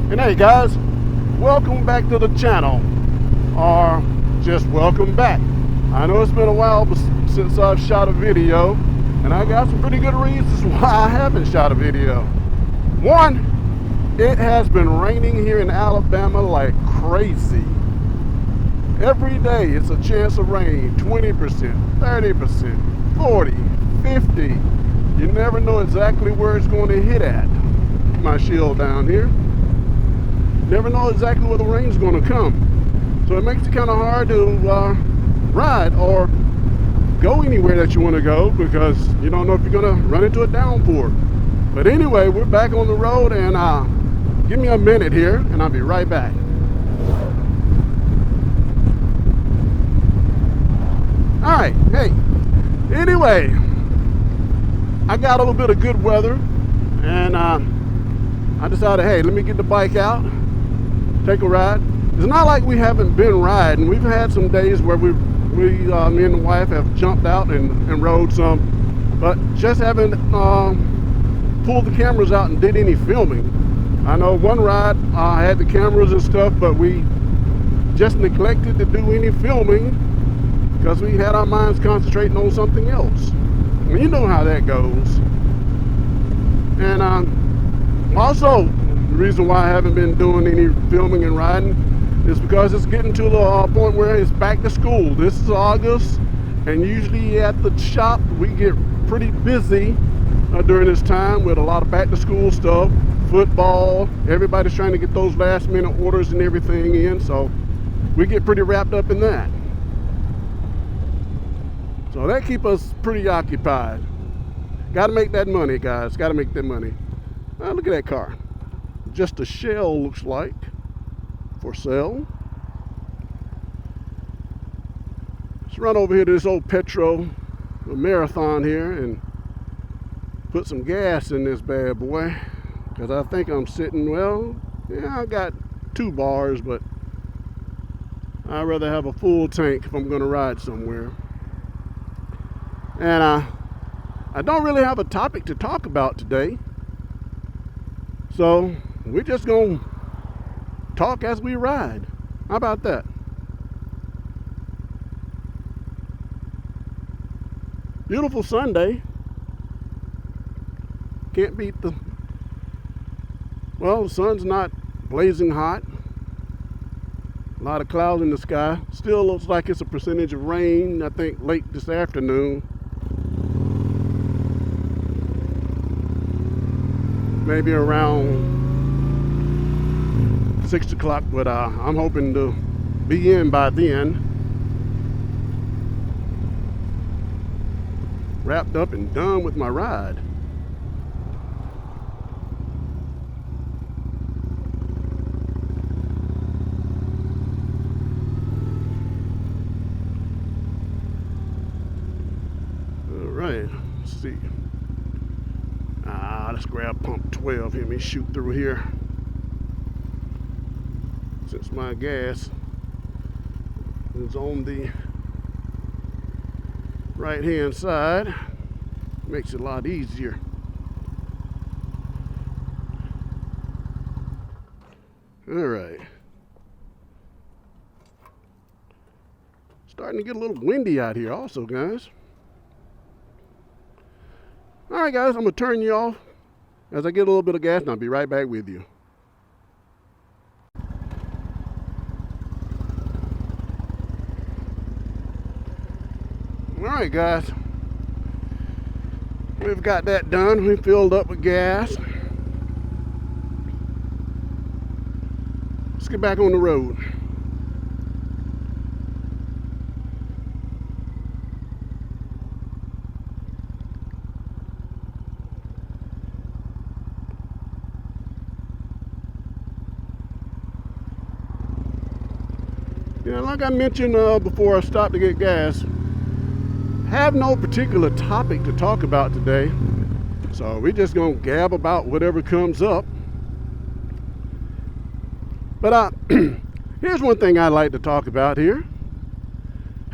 And hey guys, welcome back to the channel, or just welcome back. I know it's been a while since I've shot a video, and I got some pretty good reasons why I haven't shot a video. One, it has been raining here in Alabama like crazy. Every day it's a chance of rain, 20%, 30%, 40, 50. You never know exactly where it's going to hit at. My shield down here. Never know exactly where the rain's going to come. So it makes it kind of hard to ride or go anywhere that you want to go, because you don't know if you're going to run into a downpour. But anyway, we're back on the road, and give me a minute here and I'll be right back. Alright, hey, anyway, I got a little bit of good weather, and I decided, hey, let me get the bike out, take a ride. It's not like we haven't been riding. We've had some days where me and the wife have jumped out and rode some, but just haven't pulled the cameras out and did any filming. I know one ride I had the cameras and stuff, but we just neglected to do any filming because we had our minds concentrating on something else. Well, you know how that goes. And also, the reason why I haven't been doing any filming and riding is because it's getting to the point where it's back to school. This is August, and usually at the shop we get pretty busy during this time with a lot of back to school stuff, football. Everybody's trying to get those last minute orders and everything in, so we get pretty wrapped up in that. So that keeps us pretty occupied. Got to make that money, guys. Got to make that money. Look at that car. Just a shell, looks like, for sale. Let's run over here to this old Petro Marathon here and put some gas in this bad boy, because I think I'm sitting, well, yeah, I got 2 bars, but I'd rather have a full tank if I'm going to ride somewhere. And I don't really have a topic to talk about today, so we're just gonna talk as we ride. How about that? Beautiful Sunday. Can't beat the, well, the sun's not blazing hot. A lot of clouds in the sky. Still looks like it's a percentage of rain, I think, late this afternoon. Maybe around 6 o'clock, but I'm hoping to be in by then. Wrapped up and done with my ride. All right, let's see. Let's grab pump 12 here. Let me shoot through here. Since my gas is on the right hand side, makes it a lot easier. All right. Starting to get a little windy out here also, guys. All right, guys, I'm gonna turn you off as I get a little bit of gas, and I'll be right back with you. All right, guys, we've got that done. We filled up with gas. Let's get back on the road. Yeah, like I mentioned before I stopped to get gas, have no particular topic to talk about today, so we're just gonna gab about whatever comes up. But here's one thing I'd like to talk about here.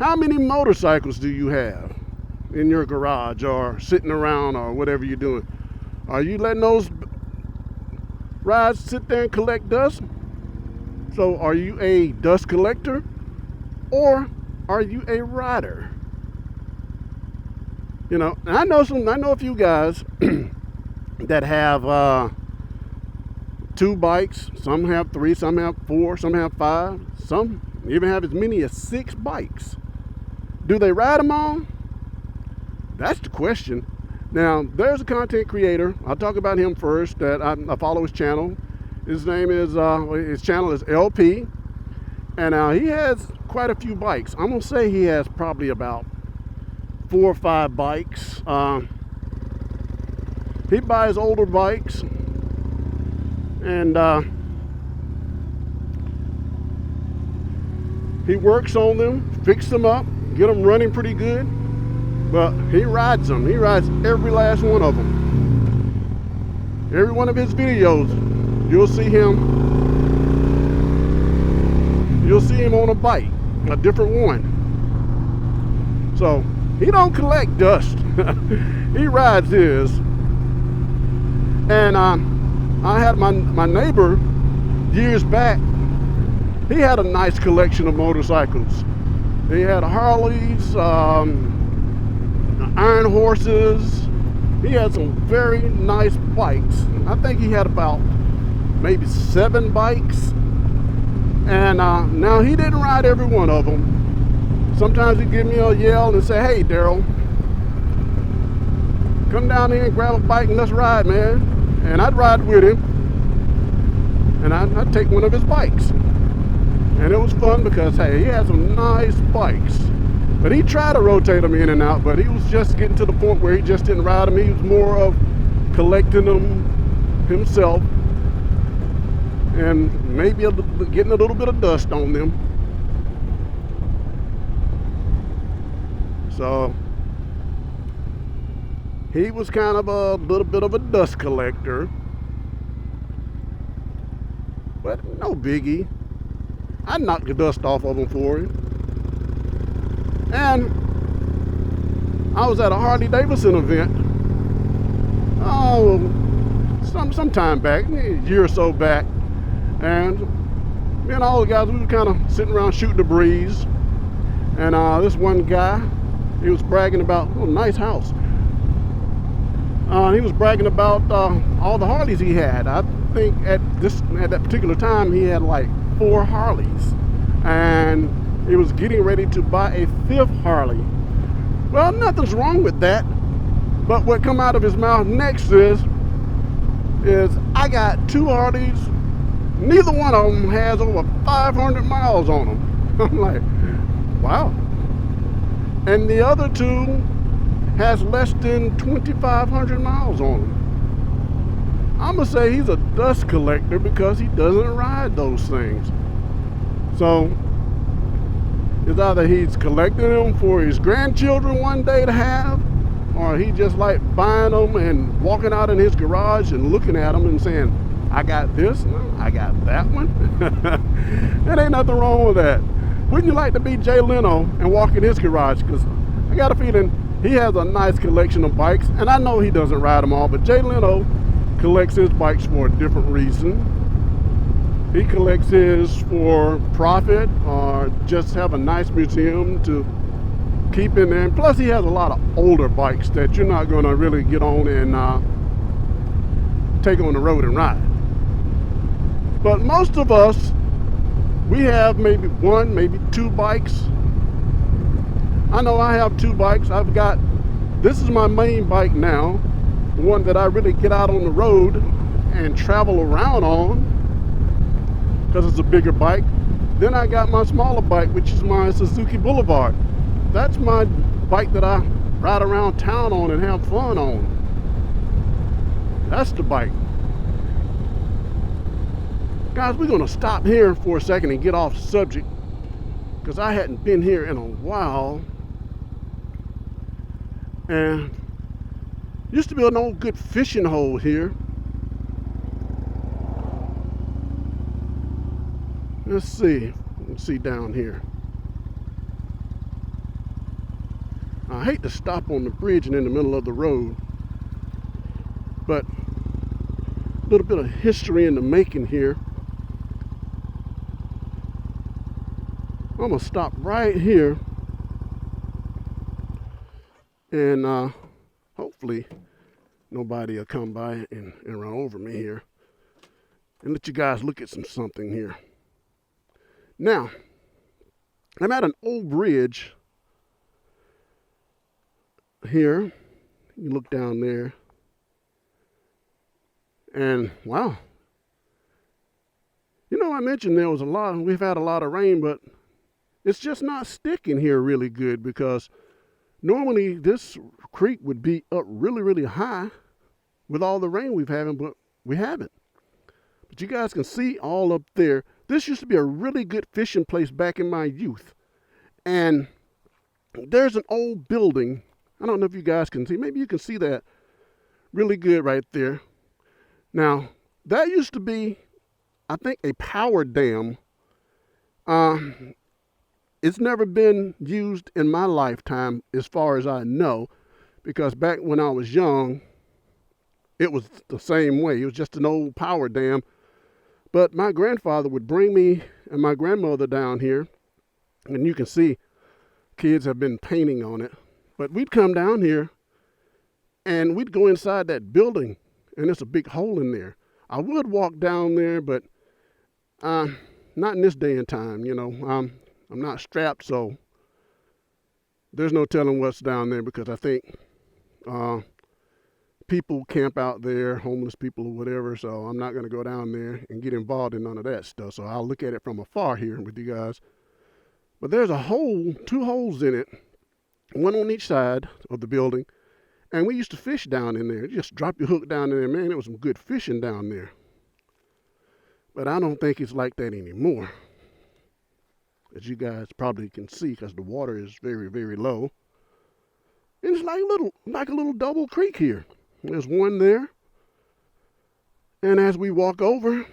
How many motorcycles do you have in your garage or sitting around or whatever you're doing? Are you letting those rides sit there and collect dust. So are you a dust collector or are you a rider? You know, and I know a few guys that have 2 bikes. Some have 3, some have 4, some have 5, some even have as many as 6 bikes. Do they ride them all? That's the question. Now, there's a content creator. I'll talk about him first. That I follow his channel. His name is his channel is LP, and he has quite a few bikes. I'm gonna say he has probably about 4 or 5 bikes. He buys older bikes, and he works on them, fix them up, get them running pretty good. But he rides them. He rides every last one of them. Every one of his videos, you'll see him on a bike, a different one. So he don't collect dust. He rides his. And I had my neighbor years back. He had a nice collection of motorcycles. He had Harleys, Iron Horses. He had some very nice bikes. I think he had about maybe 7 bikes. And now he didn't ride every one of them. Sometimes he'd give me a yell and say, "Hey, Daryl, come down here and grab a bike and let's ride, man." And I'd ride with him. And I'd take one of his bikes. And it was fun because, hey, he had some nice bikes. But he tried to rotate them in and out, but he was just getting to the point where he just didn't ride them. He was more of collecting them himself and maybe getting a little bit of dust on them. So he was kind of a little bit of a dust collector, but no biggie. I knocked the dust off of him for him. And I was at a Harley Davidson event, some time back, a year or so back, and me and all the guys, we were kind of sitting around shooting the breeze, and this one guy, he was bragging about, oh, nice house. He was bragging about all the Harleys he had. I think at that particular time he had like 4 Harleys, and he was getting ready to buy a 5th Harley. Well, nothing's wrong with that, but what come out of his mouth next is I got 2 Harleys, neither one of them has over 500 miles on them. I'm like, wow. And the other 2 has less than 2,500 miles on them. I'm gonna say he's a dust collector because he doesn't ride those things. So it's either he's collecting them for his grandchildren one day to have, or he just like buying them and walking out in his garage and looking at them and saying, I got this, I got that one. There ain't nothing wrong with that. Wouldn't you like to be Jay Leno and walk in his garage? Because I got a feeling he has a nice collection of bikes, and I know he doesn't ride them all, but Jay Leno collects his bikes for a different reason. He collects his for profit or just have a nice museum to keep in there. And plus he has a lot of older bikes that you're not going to really get on and take on the road and ride. But most of us, we have maybe 1, maybe 2 bikes. I know I have 2 bikes. This is my main bike now, the one that I really get out on the road and travel around on, because it's a bigger bike. Then I got my smaller bike, which is my Suzuki Boulevard. That's my bike that I ride around town on and have fun on. That's the bike. Guys, we're gonna stop here for a second and get off subject, because I hadn't been here in a while. And used to be an old good fishing hole here. Let's see down here. I hate to stop on the bridge and in the middle of the road, but A little bit of history in the making here. I'm gonna stop right here and hopefully nobody will come by and run over me here, and let you guys look at something here. Now, I'm at an old bridge here. You look down there, and wow, you know, I mentioned we've had a lot of rain, but it's just not sticking here really good, because normally this creek would be up really, really high with all the rain we've had, but we haven't. But you guys can see all up there. This used to be a really good fishing place back in my youth. And there's an old building. I don't know if you guys can see. Maybe you can see that really good right there. Now, that used to be, I think, a power dam. It's never been used in my lifetime, as far as I know, because back when I was young, it was the same way. It was just an old power dam. But my grandfather would bring me and my grandmother down here, and you can see kids have been painting on it. But we'd come down here, and we'd go inside that building, and there's a big hole in there. I would walk down there, but not in this day and time, you know. I'm not strapped, so there's no telling what's down there, because I think people camp out there, homeless people or whatever, so I'm not going to go down there and get involved in none of that stuff. So I'll look at it from afar here with you guys. But there's a hole, 2 holes in it, one on each side of the building, and we used to fish down in there. Just drop your hook down in there, man. It was some good fishing down there. But I don't think it's like that anymore, as you guys probably can see, because the water is very, very low. And it's like a little double creek here. There's one there, and as we walk over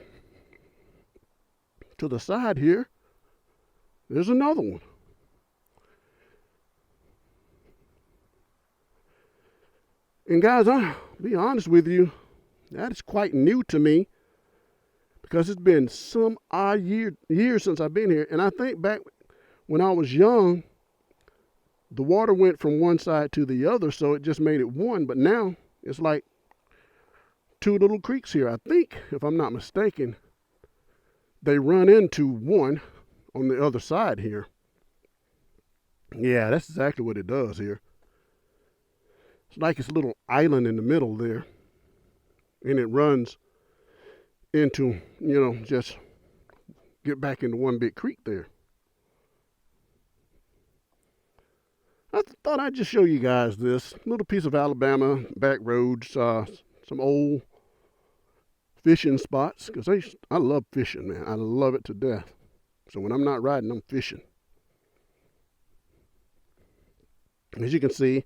to the side here, there's another one. And guys, I'll be honest with you, that is quite new to me, because it's been some odd years since I've been here. And I think back when I was young, the water went from one side to the other, so it just made it one. But now it's like 2 little creeks here. I think, if I'm not mistaken, they run into one on the other side here. Yeah, that's exactly what it does here. It's like it's a little island in the middle there, and it runs into, you know, just get back into one big creek there. I thought I'd just show you guys this little piece of Alabama back roads, some old fishing spots, because I love fishing, man. I love it to death. So when I'm not riding, I'm fishing. As you can see,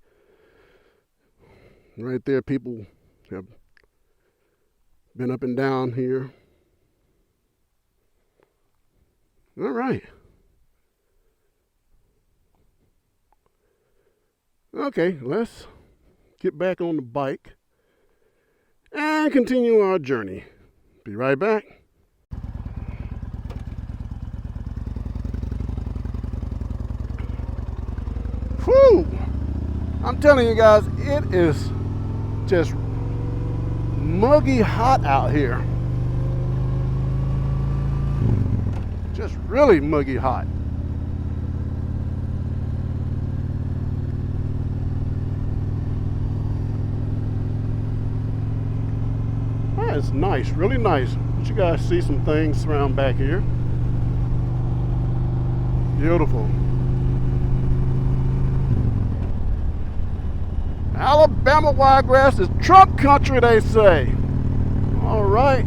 right there, people have been up and down here. All right. Okay, let's get back on the bike and continue our journey. Be right back. Whew! I'm telling you guys, it is just muggy hot out here. Just really muggy hot. It's nice, really nice. But you guys see some things around back here. Beautiful. Alabama wiregrass is Trump country, they say. All right.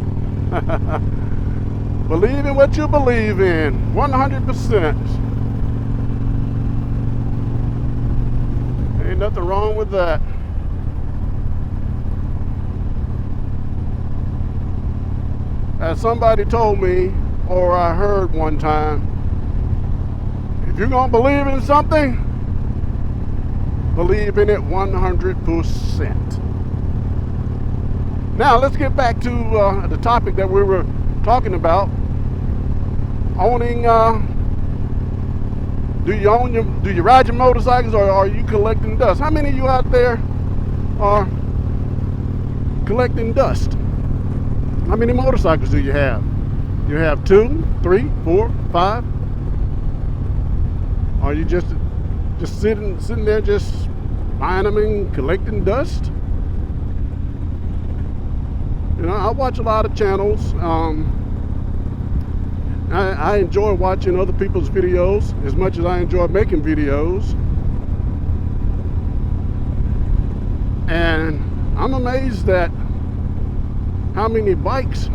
Believe in what you believe in, 100%. Ain't nothing wrong with that. As somebody told me, or I heard one time, if you're going to believe in something, believe in it 100%. Now let's get back to the topic that we were talking about. Owning. Do you ride your motorcycles, or are you collecting dust? How many of you out there are collecting dust? How many motorcycles do you have? You have 2, 3, 4, 5? Are you just sitting there just buying them and collecting dust? You know, I watch a lot of channels. I enjoy watching other people's videos as much as I enjoy making videos. And I'm amazed at how many bikes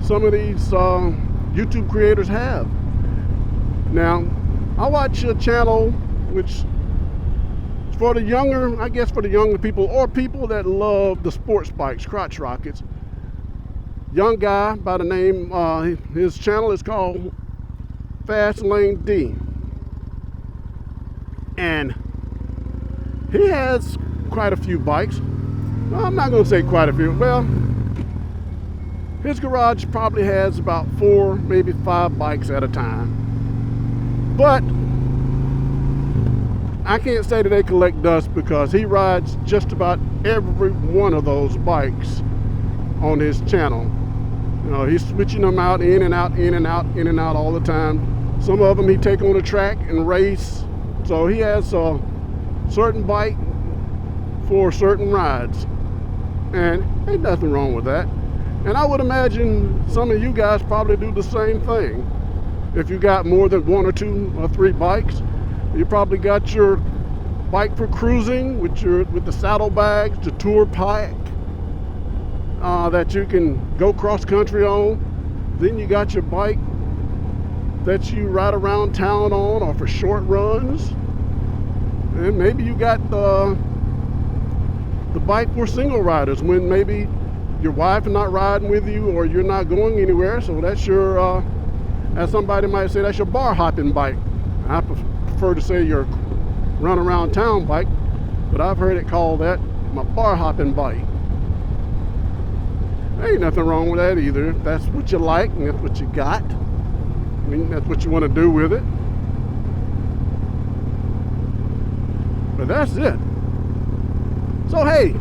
some of these YouTube creators have. Now, I watch a channel which is for the younger, I guess for the younger people, or people that love the sports bikes, crotch rockets. Young guy by the name, his channel is called Fast Lane D. And he has quite a few bikes. Well, I'm not going to say quite a few. Well, his garage probably has about 4, maybe 5 bikes at a time. But I can't say that they collect dust, because he rides just about every one of those bikes on his channel. You know, he's switching them out, in and out, in and out, in and out all the time. Some of them he take on the track and race. So he has a certain bike for certain rides. And ain't nothing wrong with that. And I would imagine some of you guys probably do the same thing. If you got more than 1 or 2 or 3 bikes, you probably got your bike for cruising with the saddlebags, the tour pack that you can go cross country on. Then you got your bike that you ride around town on, or for short runs. And maybe you got the bike for single riders, when maybe your wife is not riding with you, or you're not going anywhere. So that's your, as somebody might say, that's your bar hopping bike. I prefer to say your run around town bike, but I've heard it called that my bar hopping bike. There ain't nothing wrong with that either. If that's what you like and that's what you got, I mean, that's what you want to do with it. But that's it. So hey,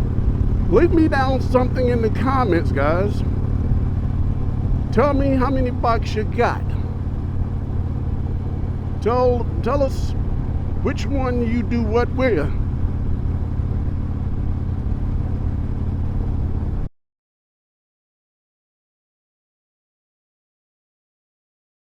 leave me down something in the comments, guys. Tell me how many bikes you got. Tell us which one you do what with.